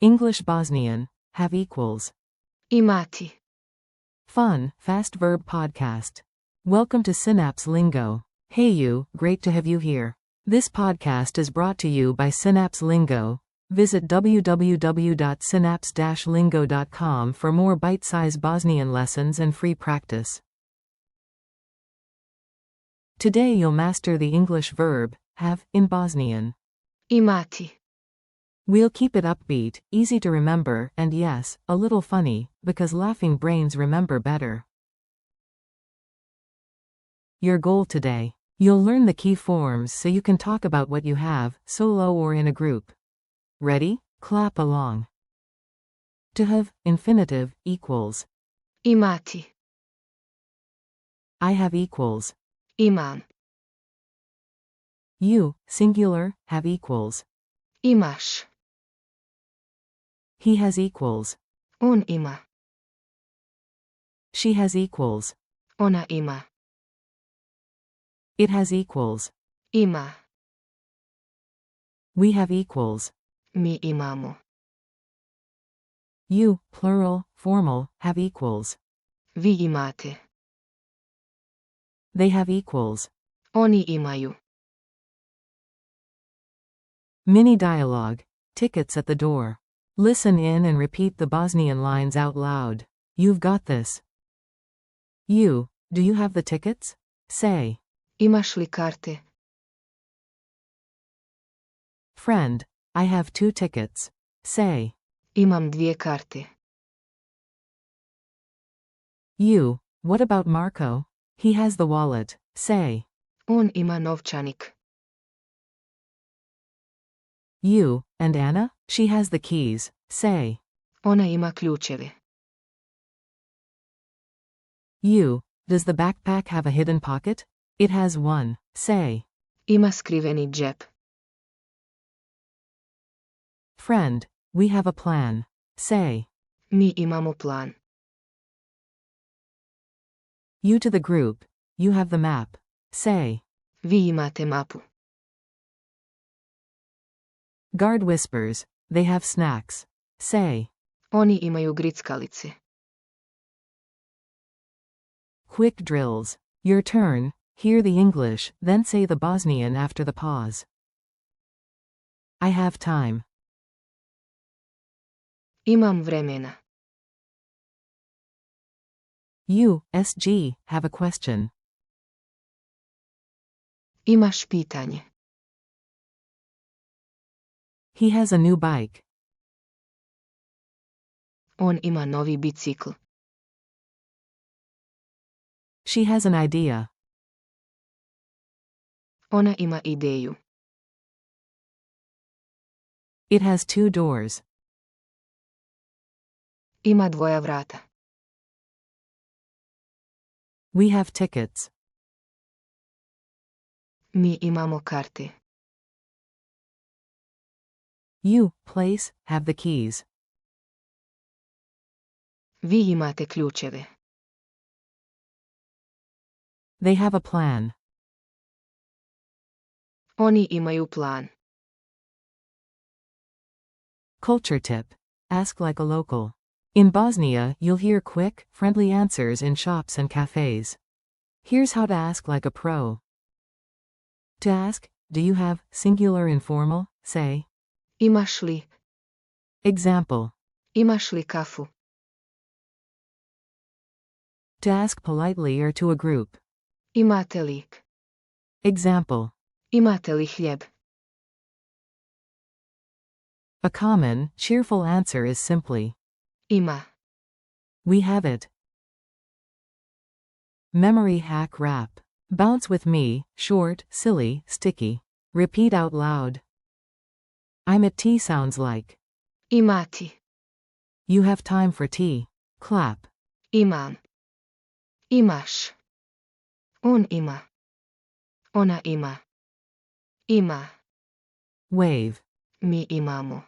English Bosnian, have equals. Imati. Fun, fast verb podcast. Welcome to Synapse Lingo. Hey you, great to have you here. This podcast is brought to you by Synapse Lingo. Visit www.synapse-lingo.com for more bite-sized Bosnian lessons and free practice. Today you'll master the English verb, have, in Bosnian. Imati. We'll keep it upbeat, easy to remember, and yes, a little funny, because laughing brains remember better. Your goal today. You'll learn the key forms so you can talk about what you have, solo or in a group. Ready? Clap along. To have, infinitive, equals. Imati. I have equals. Imam. You, singular, have equals. Imaš. He has equals. On ima. She has equals. Ona ima. It has equals. Ima. We have equals. Mi imamo. You, plural, formal, have equals. Vi imate. They have equals. Oni imaju. Mini dialogue. Tickets at the door. Listen in and repeat the Bosnian lines out loud. You've got this. You, do you have the tickets? Say. Imaš li karte? Friend, I have 2 tickets. Say. Imam 2 karte. You, what about Marco? He has the wallet. Say. On ima novčanik. You, and Anna? She has the keys. Say. Ona ima ključeve. You, does the backpack have a hidden pocket? It has one. Say. Ima skriveni džep. Friend, we have a plan. Say. Mi imamo plan. You to the group, you have the map. Say. Vi imate mapu. Guard whispers, they have snacks. Say. Oni imaju grickalice. Quick drills. Your turn, hear the English, then say the Bosnian after the pause. I have time. Imam vremena. You, SG, have a question. Imaš pitanje. He has a new bike. On ima novi bicikl. She has an idea. Ona ima ideju. It has 2 doors. Ima 2 vrata. We have tickets. Mi imamo karte. You, place, have the keys. Vi imate ključeve. They have a plan. Oni imaju plan. Culture tip. Ask like a local. In Bosnia, you'll hear quick, friendly answers in shops and cafes. Here's how to ask like a pro. To ask, do you have, singular informal, say. Imaš li? Example. Imaš li kafu? To ask politely or to a group. Imate li? Example. Imate li hljeb? A common, cheerful answer is simply. Ima. We have it. Memory hack rap. Bounce with me, short, silly, sticky. Repeat out loud. I'm at tea sounds like. Imati. You have time for tea. Clap. Imam. Imaš. On ima. Ona ima. Ima. Wave. Mi imamo.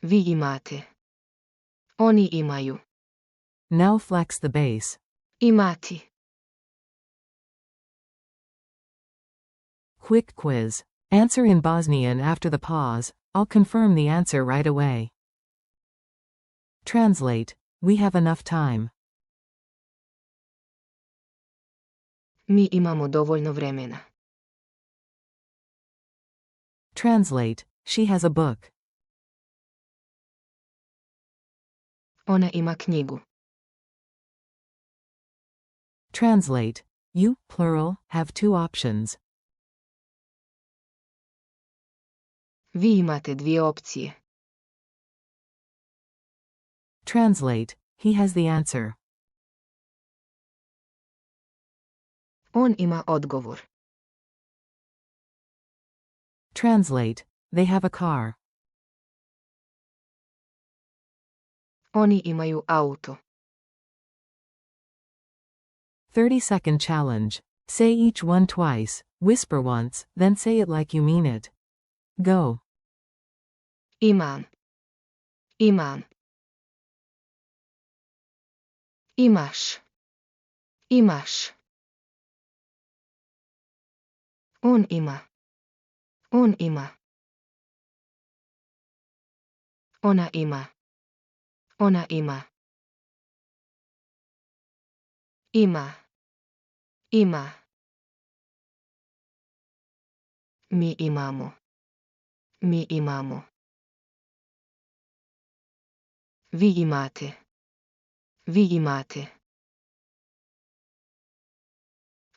Vi imate. Oni imaju. Now flex the bass. Imati. Quick quiz. Answer in Bosnian after the pause. I'll confirm the answer right away. Translate. We have enough time. Mi imamo dovoljno vremena. Translate. She has a book. Ona ima knjigu. Translate. You, plural, have two options. Vi imate dvije opcije. Translate. He has the answer. On ima odgovor. Translate. They have a car. Oni imaju auto. 30-second challenge. Say each one twice, whisper once, then say it like you mean it. Go. Imam. Imam. Imaš. Imaš. On ima. On ima. Ona ima. Ona ima. Ima. Ima. Mi imamo. Mi imamo. Vi imate. Vi imate.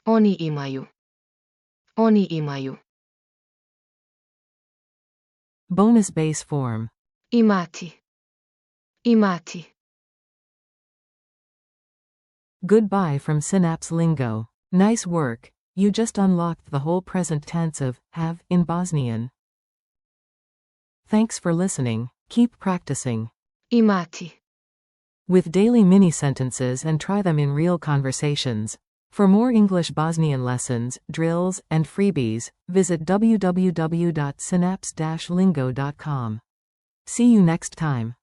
Oni imaju. Oni imaju. Bonus base form. Imati. Imati. Goodbye from Synapse Lingo. Nice work, you just unlocked the whole present tense of have in Bosnian. Thanks for listening, keep practicing. Imati. With daily mini sentences and try them in real conversations. For more English Bosnian lessons, drills, and freebies, visit www.synapse-lingo.com. See you next time.